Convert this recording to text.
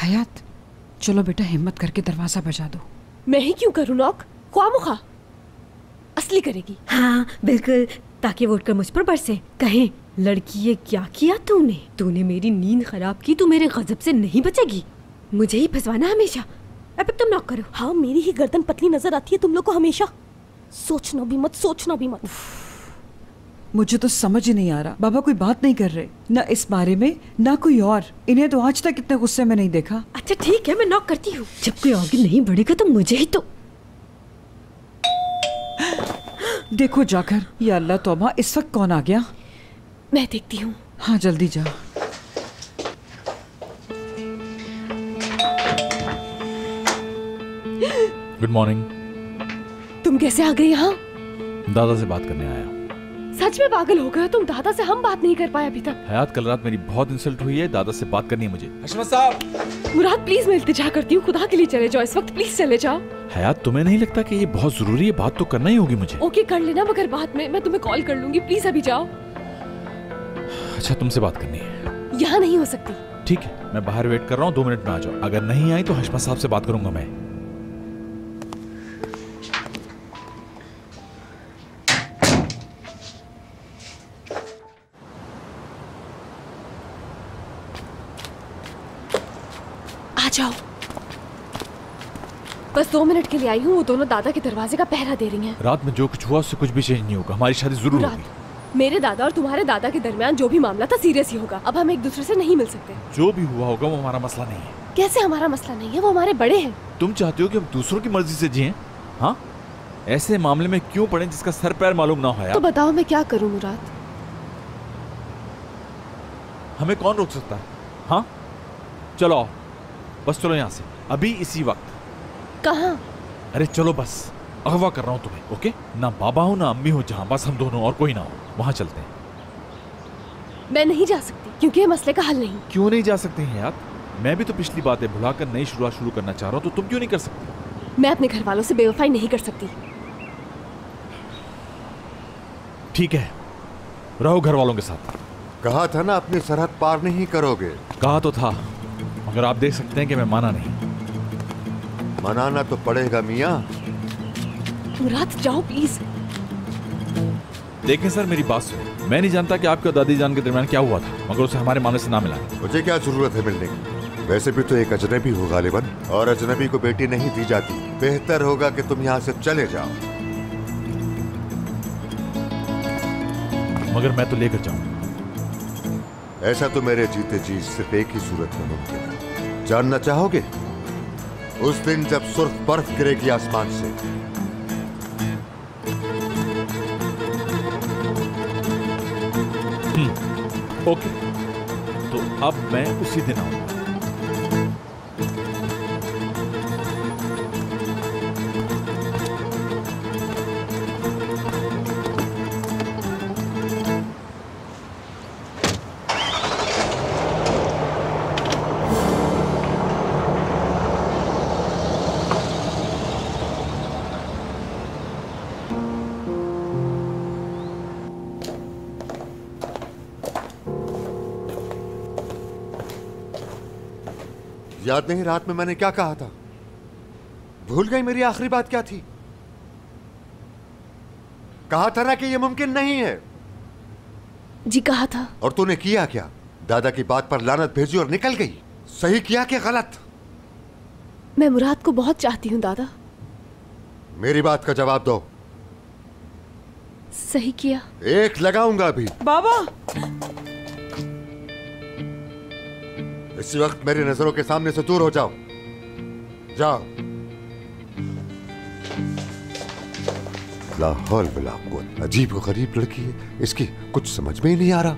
हयात, चलो बेटा हिम्मत करके दरवाजा बजा दो। मैं ही क्यों करूँ नॉक? ख्वामुखा असली करेगी। हाँ बिल्कुल, ताकि वोट कर मुझ पर बरसे, कहें लड़की ये क्या किया तूने मेरी नींद खराब की, तू मेरे गजब से नहीं बचेगी, मुझे ही फंसवाना हमेशा। अब तुम नॉक करो। हाँ मेरी ही गर्दन पतली नजर आती है तुम लोग को हमेशा। सोचना भी मत, सोचना भी मत। मुझे तो समझ ही नहीं आ रहा, बाबा कोई बात नहीं कर रहे ना इस बारे में ना कोई और। इन्हें तो आज तक इतने गुस्से में नहीं देखा। अच्छा ठीक है, मैं नॉक करती हूँ। जब कोई आगे नहीं बढ़ेगा तो मुझे ही तो। देखो जाकर, या अल्लाह तौबा, इस वक्त कौन आ गया? मैं देखती हूँ। हाँ जल्दी जा। Good morning. तुम कैसे आ गए यहाँ? दादा से बात करने आया हूँ। सच में पागल हो गए तुम? दादा से हम बात नहीं कर पाए अभी तक। हयात, कल रात मेरी बहुत इंसल्ट हुई है, दादा से बात करनी है मुझे। हशमत साहब। मुराद प्लीज, मैं इल्तिजा करती हूँ, खुदा के लिए चले जाओ इस वक्त, प्लीज चले जाओ। हयात, तुम्हें नहीं लगता कि ये बहुत जरूरी है? बात तो करना ही होगी मुझे। ओके कर लेना, मगर बाद में मैं तुम्हें कॉल कर लूंगी, प्लीज अभी जाओ। अच्छा, तुमसे बात करनी है? यहाँ नहीं हो सकती। ठीक है, मैं बाहर वेट कर रहा हूँ, 2 मिनट में आ जाओ। अगर नहीं आई तो हशमत साहब से बात करूंगा मैं। आ जाओ। बस 2 मिनट के लिए आई हूँ, वो दोनों दादा के दरवाजे का पहरा दे रही हैं। रात में जो कुछ हुआ उससे कुछ भी चेंज नहीं होगा, हमारी शादी जरूर होगी। मेरे दादा और तुम्हारे दादा के दरमियान जो भी मामला था सीरियस ही होगा। अब हम एक दूसरे से नहीं मिल सकते। जो भी हुआ होगा वो हमारा मसला नहीं है। कैसे हमारा मसला नहीं है? वो हमारे बड़े हैं। तुम चाहते हो कि हम दूसरों की मर्जी से जिएं? हाँ, ऐसे मामले में क्यों पड़े जिसका सर पैर मालूम ना हो यार? तो बताओ मैं क्या करूं मुराद? हमें कौन रोक सकता है? हाँ चलो आओ, बस चलो यहाँ से अभी इसी वक्त। कहाँ? अरे चलो बस, अगवा कर रहा हूँ तुम्हें। ओके, ना बाबा हो ना अम्मी हो, जहाँ बस हम दोनों और कोई ना हो, वहाँ चलते हैं। मैं नहीं जा सकती क्योंकि ये मसले का हल नहीं। क्यों नहीं जा सकते हैं यार? मैं भी तो पिछली बातें भुलाकर नई शुरुआत शुरू करना चाह रहा हूँ, तो तुम क्यों नहीं कर सकती? मैं अपने घर वालों से बेवफाई नहीं कर सकती। ठीक है, रहो घर वालों के साथ। कहा था ना अपनी सरहद पार नहीं करोगे। कहा तो था, मगर आप देख सकते हैं कि मैं माना नहीं। मनाना तो पड़ेगा मियाँ। मुराद जाओ प्लीज। देखें सर, मेरी बात सुनो। मैं नहीं जानता कि आपके और दादी जान के दरमियान क्या हुआ था, मगर उसे हमारे मामले से ना मिला। मुझे क्या जरूरत है मिलने की? वैसे भी तो एक अजनबी हो गालिबन, और अजनबी को बेटी नहीं दी जाती। बेहतर होगा कि तुम यहाँ से चले जाओ। मगर मैं तो लेकर जाऊंगा। ऐसा तो मेरे जीते जी सिर्फ एक ही सूरत में मुमकिन है। जानना चाहोगे? उस दिन जब सुर्ख बर्फ गिरेगी आसमान से। ओके, तो अब मैं उसी दिन आऊंगा। याद नहीं रात में मैंने क्या कहा था? भूल गई मेरी आखिरी बात क्या थी? कहा था ना कि यह मुमकिन नहीं है। जी कहा था। और तूने किया क्या? दादा की बात पर लानत भेजी और निकल गई। सही किया कि गलत? मैं मुराद को बहुत चाहती हूँ दादा। मेरी बात का जवाब दो। सही किया। एक लगाऊंगा अभी। बाबा, इसी वक्त मेरी नजरों के सामने से दूर हो जाओ। जाओ। ला हौल वला कुव्वत। अजीब व गरीब लड़की है, इसकी कुछ समझ में ही नहीं आ रहा।